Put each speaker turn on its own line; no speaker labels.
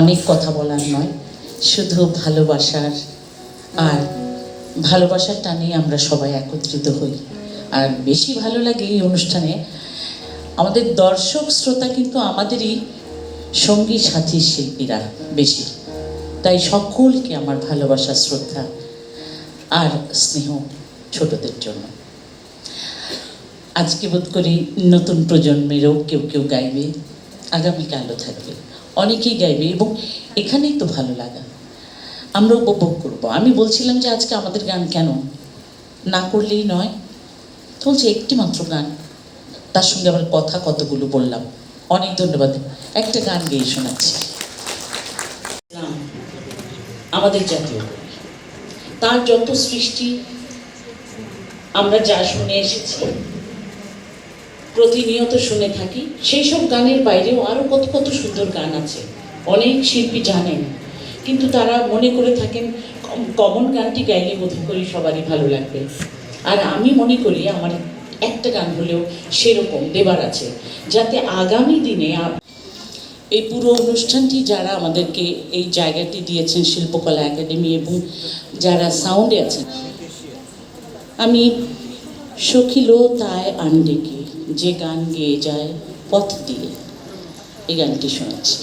অনেক কথা বলার নয়, শুধু ভালোবাসার আর ভালোবাসার টানে আমরা সবাই একত্রিত হই। আর বেশি ভালো লাগে এই অনুষ্ঠানে আমাদের দর্শক শ্রোতা কিন্তু আমাদেরই সঙ্গী সাথী শিল্পীরা বেশি। তাই সকলকে আমার ভালোবাসা, শ্রদ্ধা আর স্নেহ ছোটদের জন্য। আজকে বোধ করি নতুন প্রজন্মেরও কেউ কেউ গাইবে, আগামীকালও থাকবে, অনেকেই গাইবে এবং এখানেই তো ভালো লাগা, আমরা উপভোগ করবো। আমি বলছিলাম যে আজকে আমাদের গান কেন না করলেই নয়, বলছে একটি মাত্র গান, তার সঙ্গে আবার কথা কতগুলো বললাম। অনেক ধন্যবাদ। একটা গান গেয়ে শোনাচ্ছি। আমাদের জাতীয় তার যত সৃষ্টি আমরা যা শুনে এসেছি, প্রতিনিয়ত শুনে থাকি, সেই সব গানের বাইরেও আরও কত কত সুন্দর গান আছে। অনেক শিল্পী জানেন, কিন্তু তারা মনে করে থাকেন কমন গানটি গাইলে বোধ করি সবারই ভালো লাগবে। আর আমি মনে করি আমার একটা গান হলেও সেরকম দেবার আছে, যাতে আগামী দিনে এই পুরো অনুষ্ঠানটি যারা আমাদেরকে এই জায়গাটি দিয়েছেন, শিল্পকলা একাডেমি, এবং যারা সাউন্ডে আছেন, আমি সখিল তাই আন্ডেকে যে গান গেয়ে যায় পথ দিয়ে, এই গানটি শোনাচ্ছি।